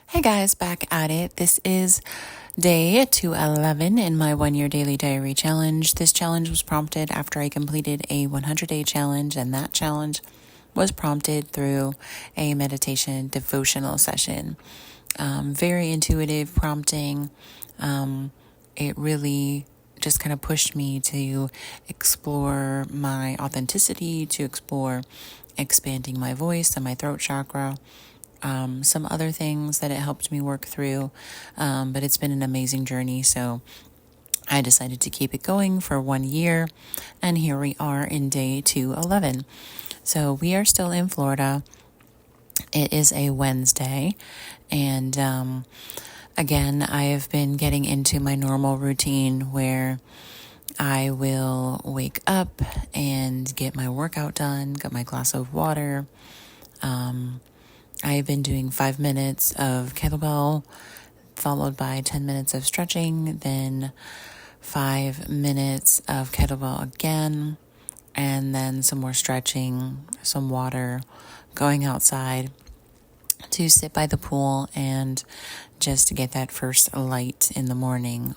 Hey guys, back at it. This is day 211 in my 1 year daily diary challenge. This challenge was prompted after I completed a 100-day challenge, and that challenge was prompted through a meditation devotional session. Very intuitive prompting. It really just kind of pushed me to explore my authenticity, to explore expanding my voice and my throat chakra. Some other things that it helped me work through, but it's been an amazing journey. So I decided to keep it going for 1 year, and here we are in day 211. So we are still in Florida. It is a Wednesday, and again, I have been getting into my normal routine where I will wake up and get my workout done, get my glass of water. I've been doing 5 minutes of kettlebell, followed by 10 minutes of stretching, then 5 minutes of kettlebell again, and then some more stretching, some water, going outside to sit by the pool and just to get that first light in the morning.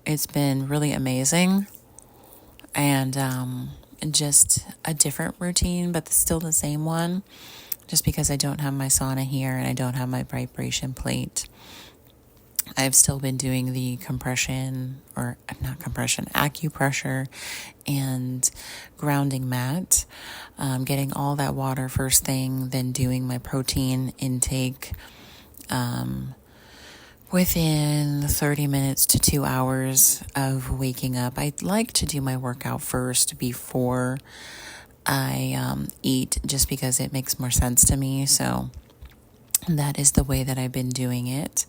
It's been really amazing, and just a different routine, but still the same one. Just because I don't have my sauna here and I don't have my vibration plate, I've still been doing the acupressure and grounding mat, getting all that water first thing, then doing my protein intake within 30 minutes to 2 hours of waking up. I'd like to do my workout first before I eat, just because it makes more sense to me. So that is the way that I've been doing it.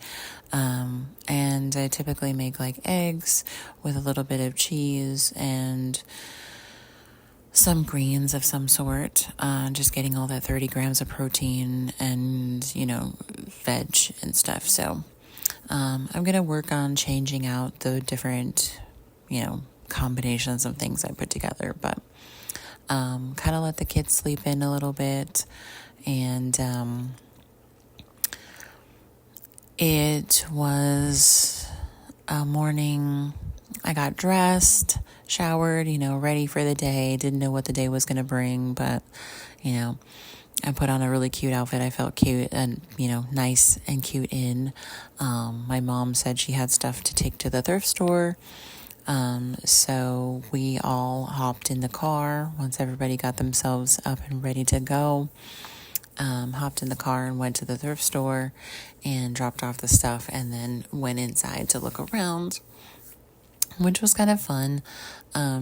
And I typically make like eggs with a little bit of cheese and some greens of some sort, just getting all that 30 grams of protein and, veg and stuff. So I'm going to work on changing out the different, combinations of things I put together, but kind of let the kids sleep in a little bit. And it was a morning. I got dressed, showered, ready for the day. Didn't know what the day was going to bring, but, I put on a really cute outfit. I felt cute and, nice and cute in. My mom said she had stuff to take to the thrift store. So we all hopped in the car once everybody got themselves up and ready to go. Hopped in the car and went to the thrift store and dropped off the stuff, and then went inside to look around, which was kind of fun,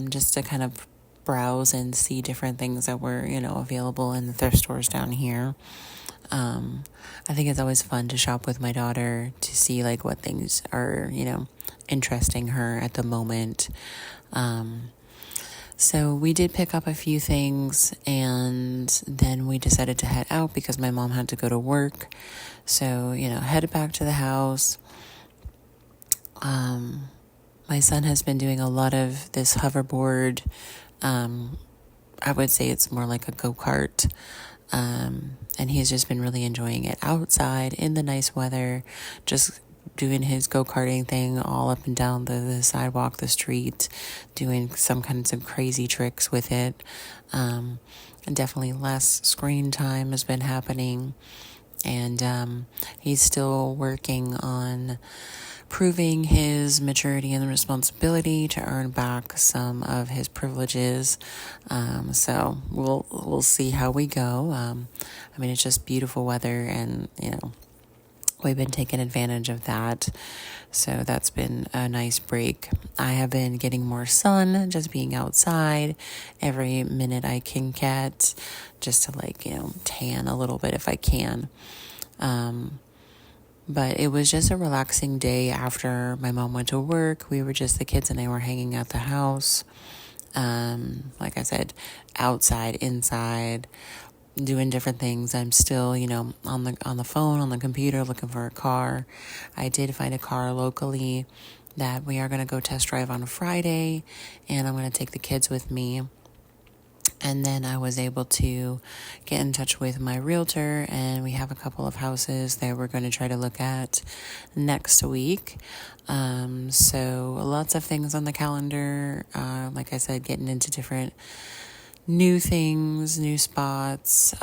just to kind of browse and see different things that were, available in the thrift stores down here. I think it's always fun to shop with my daughter to see like what things are, interesting her at the moment. So we did pick up a few things, and then we decided to head out because my mom had to go to work. So, headed back to the house. My son has been doing a lot of this hoverboard. I would say it's more like a go-kart. And he's just been really enjoying it outside in the nice weather, just doing his go-karting thing all up and down the sidewalk, the street, doing some kinds of crazy tricks with it. And definitely less screen time has been happening. And he's still working on proving his maturity and responsibility to earn back some of his privileges. So we'll see how we go. It's just beautiful weather, and we've been taking advantage of that. So that's been a nice break. I have been getting more sun, just being outside every minute I can get, just to tan a little bit if I can. But it was just a relaxing day after my mom went to work. The kids and I were hanging out the house. Like I said, outside, inside, doing different things. I'm still, on the phone, on the computer, looking for a car. I did find a car locally that we are going to go test drive on Friday, and I'm going to take the kids with me. And then I was able to get in touch with my realtor, and we have a couple of houses that we're going to try to look at next week. So lots of things on the calendar. Like I said, getting into different new things, new spots.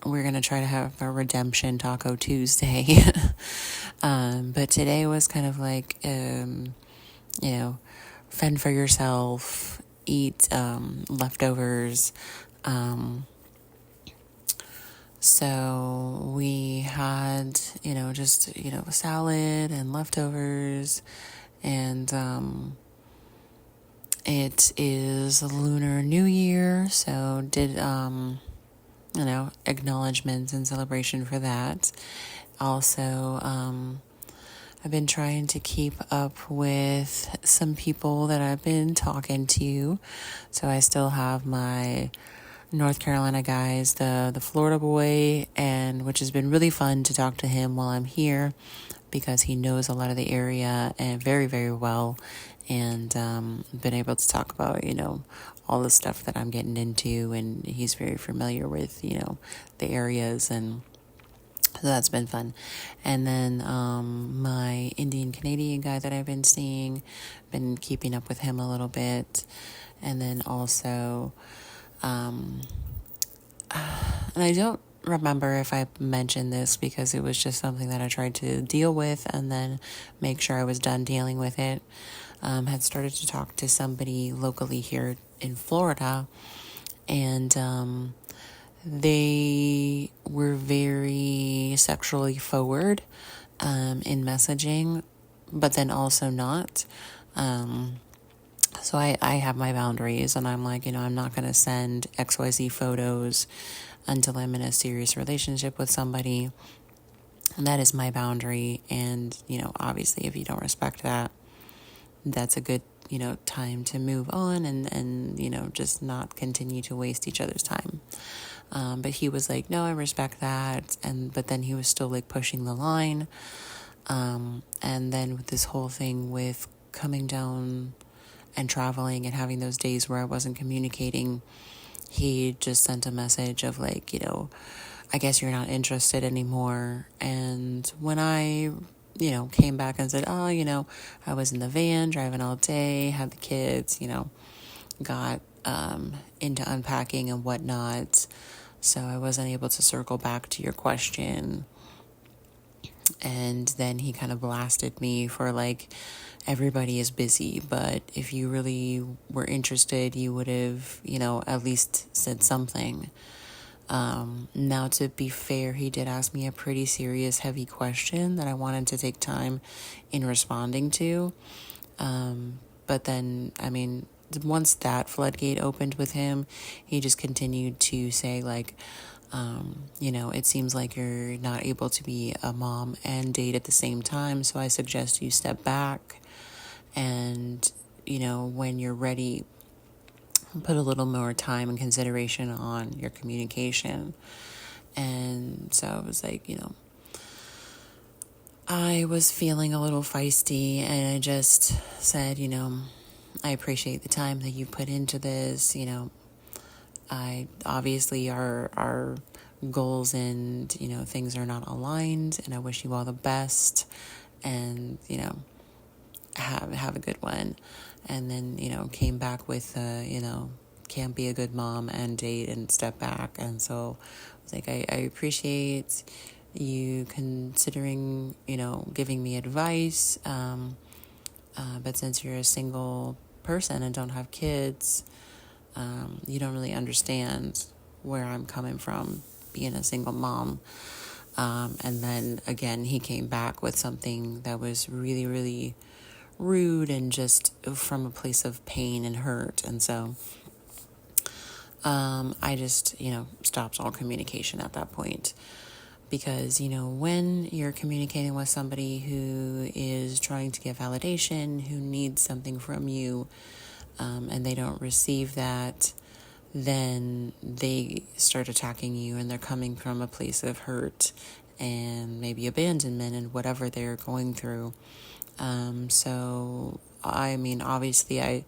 We're going to try to have a redemption Taco Tuesday. But today was kind of like, fend for yourself, eat leftovers. So we had, just, salad and leftovers. And it is Lunar New Year. So did, acknowledgement and celebration for that. Also, I've been trying to keep up with some people that I've been talking to. So I still have my North Carolina guys, the Florida boy, and which has been really fun to talk to him while I'm here because he knows a lot of the area and very, very well. And been able to talk about, all the stuff that I'm getting into, and he's very familiar with, the areas, and so that's been fun. And then my Indian Canadian guy that I've been seeing, been keeping up with him a little bit. And then also, and I don't remember if I mentioned this because it was just something that I tried to deal with and then make sure I was done dealing with it. Had started to talk to somebody locally here in Florida, and they were very sexually forward in messaging, but then also not. So I have my boundaries, and I'm like, I'm not going to send XYZ photos until I'm in a serious relationship with somebody. And that is my boundary. And, obviously, if you don't respect that, that's a good, time to move on and just not continue to waste each other's time. But he was like, no, I respect that. But then he was still like pushing the line. And then with this whole thing with coming down and traveling and having those days where I wasn't communicating, he just sent a message of like, I guess you're not interested anymore. And when I came back and said, oh, I was in the van driving all day, had the kids, got into unpacking and whatnot. So I wasn't able to circle back to your question. And then he kind of blasted me for like, everybody is busy, but if you really were interested, you would have, at least said something. Now, to be fair, he did ask me a pretty serious, heavy question that I wanted to take time in responding to. But then, once that floodgate opened with him, he just continued to say, like, it seems like you're not able to be a mom and date at the same time, so I suggest you step back and, when you're ready, put a little more time and consideration on your communication. And so I was like, I was feeling a little feisty, and I just said, I appreciate the time that you put into this. I obviously our goals and, things are not aligned, and I wish you all the best, and, have a good one. And then, came back with, can't be a good mom and date and step back. And so I was like, I appreciate you considering, giving me advice. But since you're a single person and don't have kids, you don't really understand where I'm coming from being a single mom. And then again, he came back with something that was really, really rude and just from a place of pain and hurt. And so I just, stopped all communication at that point. Because, when you're communicating with somebody who is trying to give validation, who needs something from you, and they don't receive that, then they start attacking you, and they're coming from a place of hurt and maybe abandonment and whatever they're going through. So, obviously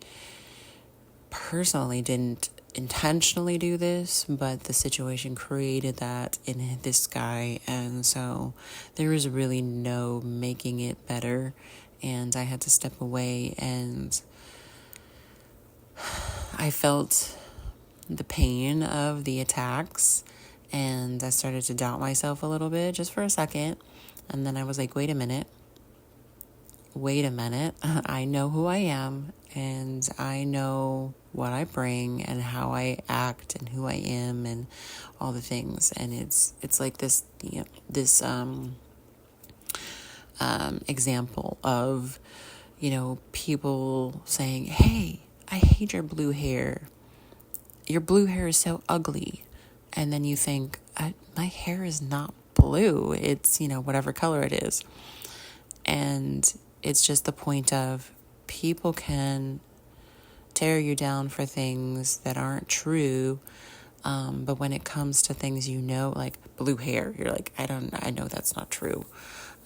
personally didn't intentionally do this, but the situation created that in this guy, and so there was really no making it better, and I had to step away, and I felt the pain of the attacks, and I started to doubt myself a little bit just for a second, and then I was like, wait a minute, I know who I am, and I know what I bring and how I act and who I am and all the things. And it's like this, example of, people saying, hey, I hate your blue hair. Your blue hair is so ugly. And then you think, my hair is not blue. It's, whatever color it is. And it's just the point of people can tear you down for things that aren't true. But when it comes to things, like blue hair, you're like, I know that's not true.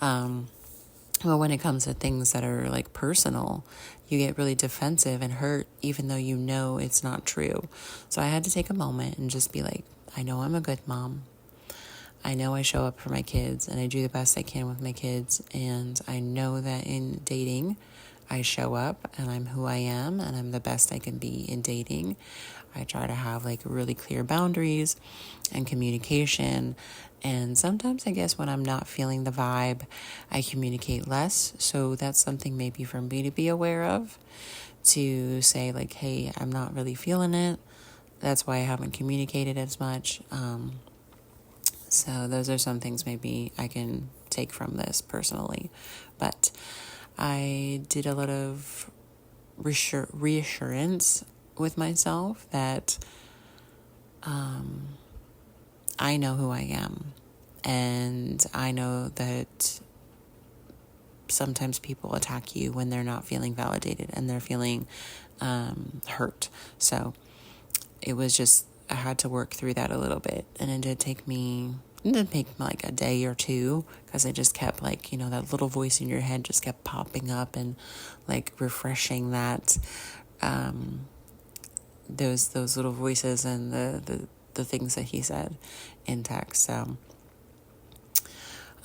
Well, when it comes to things that are like personal, you get really defensive and hurt, even though you know it's not true. So I had to take a moment and just be like, I know I'm a good mom. I know I show up for my kids and I do the best I can with my kids. And I know that in dating, I show up and I'm who I am and I'm the best I can be in dating. I try to have like really clear boundaries and communication. And sometimes I guess when I'm not feeling the vibe, I communicate less. So that's something maybe for me to be aware of, to say like, hey, I'm not really feeling it. That's why I haven't communicated as much. So those are some things maybe I can take from this personally. But I did a lot of reassurance with myself that I know who I am. And I know that sometimes people attack you when they're not feeling validated and they're feeling hurt. So it was just, I had to work through that a little bit. And it did take like a day or two, because it just kept like, that little voice in your head just kept popping up and like refreshing that, those little voices and the things that he said in text. So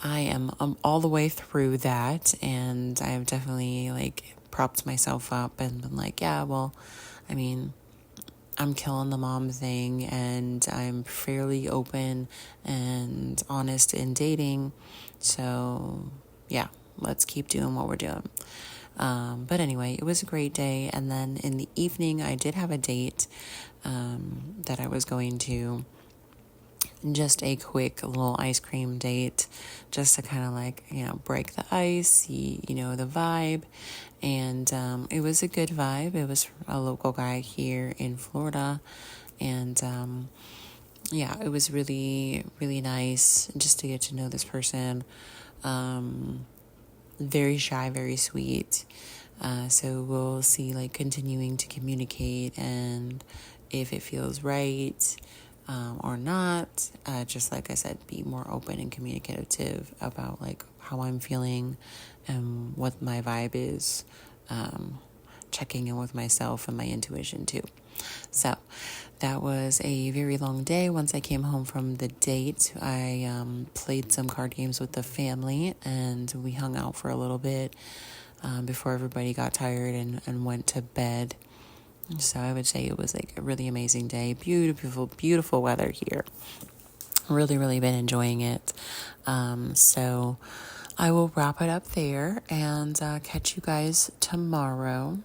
I am all the way through that, and I have definitely like propped myself up and been like, yeah, well, I mean, I'm killing the mom thing, and I'm fairly open and honest in dating. So yeah, let's keep doing what we're doing. But anyway, it was a great day. And then in the evening, I did have a date that I was going to. Just a quick little ice cream date, just to kind of like, break the ice, see, the vibe. And it was a good vibe. It was a local guy here in Florida. And yeah, it was really, really nice just to get to know this person. Very shy, very sweet. So we'll see, like, continuing to communicate and if it feels right or not. Just like I said, be more open and communicative about like how I'm feeling and what my vibe is. Checking in with myself and my intuition too. So that was a very long day. Once I came home from the date, I played some card games with the family, and we hung out for a little bit before everybody got tired and went to bed. So I would say it was like a really amazing day. Beautiful, beautiful weather here. Really, really been enjoying it. So I will wrap it up there and catch you guys tomorrow.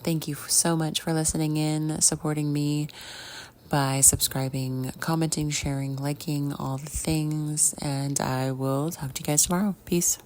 Thank you so much for listening in, supporting me by subscribing, commenting, sharing, liking, all the things. And I will talk to you guys tomorrow. Peace.